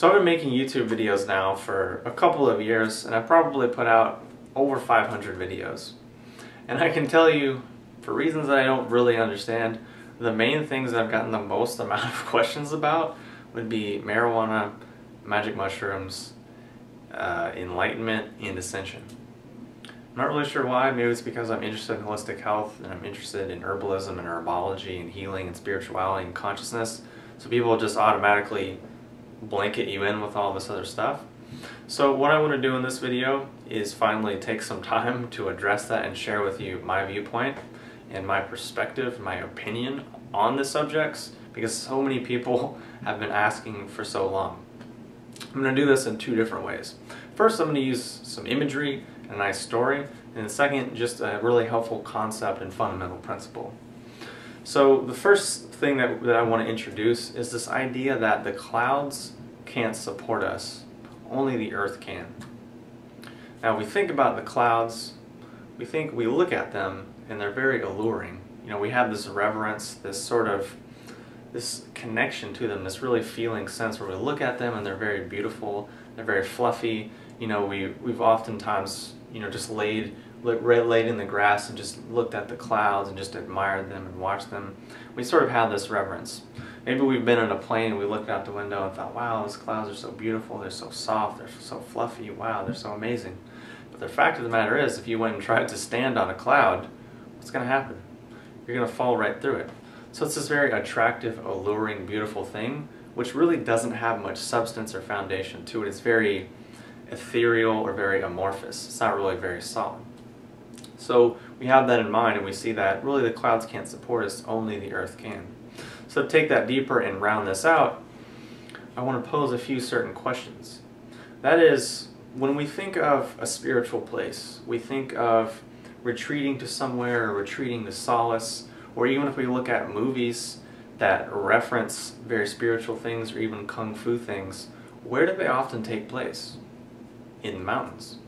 So I've been making YouTube videos now for a couple of years, and I've probably put out over 500 videos. And I can tell you, for reasons that I don't really understand, the main things that I've gotten the most amount of questions about would be marijuana, magic mushrooms, enlightenment, and ascension. I'm not really sure why. Maybe it's because I'm interested in holistic health and I'm interested in herbalism and herbology and healing and spirituality and consciousness. So people just automatically blanket you in with all this other stuff. So what I want to do in this video is finally take some time to address that and share with you my viewpoint and my perspective, my opinion on the subjects, because so many people have been asking for so long. I'm going to do this in two different ways. First, I'm going to use some imagery and a nice story, and second, just a really helpful concept and fundamental principle. So the first thing that I want to introduce is this idea that the clouds can't support us, only the earth can. Now we think about the clouds, we look at them and they're very alluring. You know, we have this reverence, this connection to them, this really feeling sense where we look at them and they're very beautiful, they're very fluffy. You know, we've oftentimes, you know, just laid in the grass and just looked at the clouds and just admired them and watched them. We sort of have this reverence. Maybe we've been on a plane and we looked out the window and thought, wow, those clouds are so beautiful, they're so soft, they're so fluffy, wow, they're so amazing. But the fact of the matter is, if you went and tried to stand on a cloud, what's going to happen? You're going to fall right through it. So it's this very attractive, alluring, beautiful thing, which really doesn't have much substance or foundation to it. It's very ethereal or very amorphous. It's not really very solid. So we have that in mind, and we see that really the clouds can't support us, only the earth can. So to take that deeper and round this out, I want to pose a few certain questions. That is, when we think of a spiritual place, we think of retreating to somewhere or retreating to solace, or even if we look at movies that reference very spiritual things or even kung fu things, where do they often take place? In the mountains.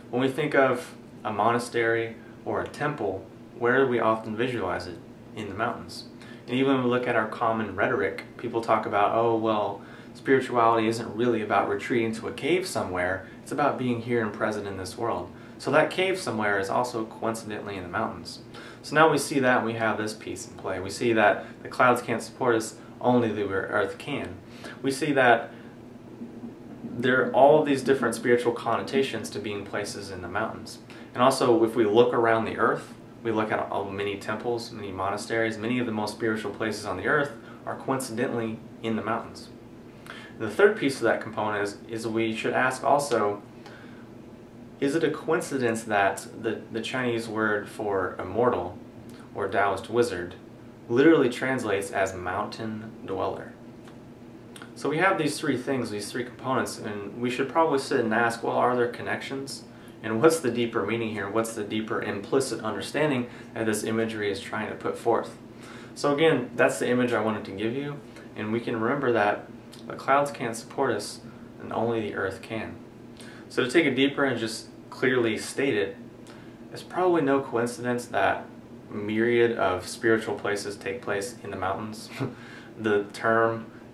When we think of a monastery or a temple, where do we often visualize it? In the mountains. And even when we look at our common rhetoric, people talk about, oh, well, spirituality isn't really about retreating to a cave somewhere, it's about being here and present in this world. So that cave somewhere is also coincidentally in the mountains. So now we see that and we have this piece in play. We see that the clouds can't support us, only the earth can. We see that there are all of these different spiritual connotations to being places in the mountains. And also, if we look around the earth, we look at many temples, many monasteries, many of the most spiritual places on the earth are coincidentally in the mountains. And the third piece of that component is we should ask also, is it a coincidence that the Chinese word for immortal, or Taoist wizard, literally translates as mountain dweller? So we have these three things, these three components, and we should probably sit and ask, well, are there connections? And what's the deeper meaning here? What's the deeper implicit understanding that this imagery is trying to put forth? So again, that's the image I wanted to give you, and we can remember that the clouds can't support us, and only the earth can. So to take it deeper and just clearly state it, it's probably no coincidence that myriad of spiritual places take place in the mountains. The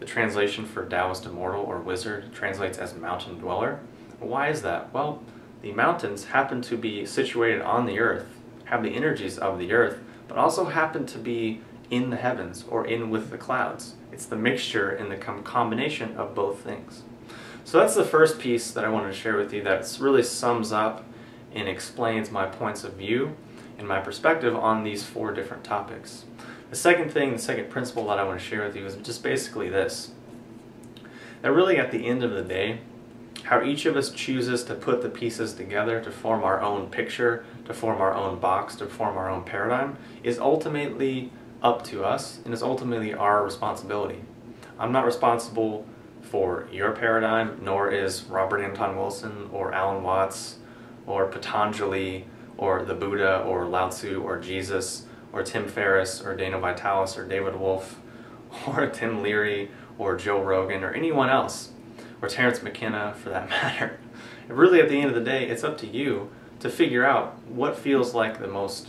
translation for Taoist immortal or wizard translates as mountain dweller. Why is that? Well, the mountains happen to be situated on the earth, have the energies of the earth, but also happen to be in the heavens or in with the clouds. It's the mixture and the combination of both things. So that's the first piece that I wanted to share with you that really sums up and explains my points of view and my perspective on these four different topics. The second principle that I want to share with you is just basically this. That really at the end of the day, how each of us chooses to put the pieces together to form our own picture, to form our own box, to form our own paradigm, is ultimately up to us and is ultimately our responsibility. I'm not responsible for your paradigm, nor is Robert Anton Wilson or Alan Watts or Patanjali or the Buddha or Lao Tzu or Jesus or Tim Ferriss or Dana Vitalis or David Wolfe or Tim Leary or Joe Rogan or anyone else, or Terrence McKenna for that matter. And really at the end of the day, it's up to you to figure out what feels like the most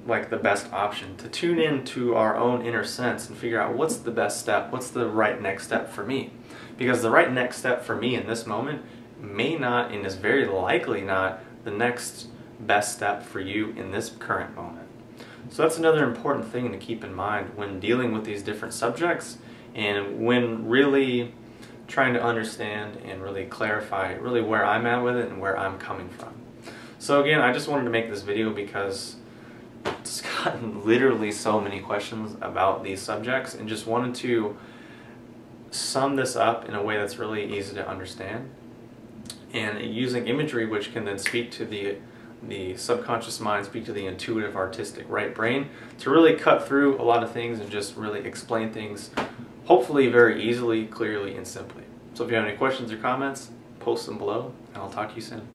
like the best option, to tune in to our own inner sense and figure out what's the best step, what's the right next step for me. Because the right next step for me in this moment may not, and is very likely not, the next best step for you in this current moment. So that's another important thing to keep in mind when dealing with these different subjects, and when really trying to understand and really clarify really where I'm at with it and where I'm coming from. So again, I just wanted to make this video because it's gotten literally so many questions about these subjects, and just wanted to sum this up in a way that's really easy to understand, and using imagery, which can then speak to the subconscious mind, speak to the intuitive artistic right brain, to really cut through a lot of things and just really explain things hopefully very easily, clearly, and simply. So if you have any questions or comments, post them below, and I'll talk to you soon.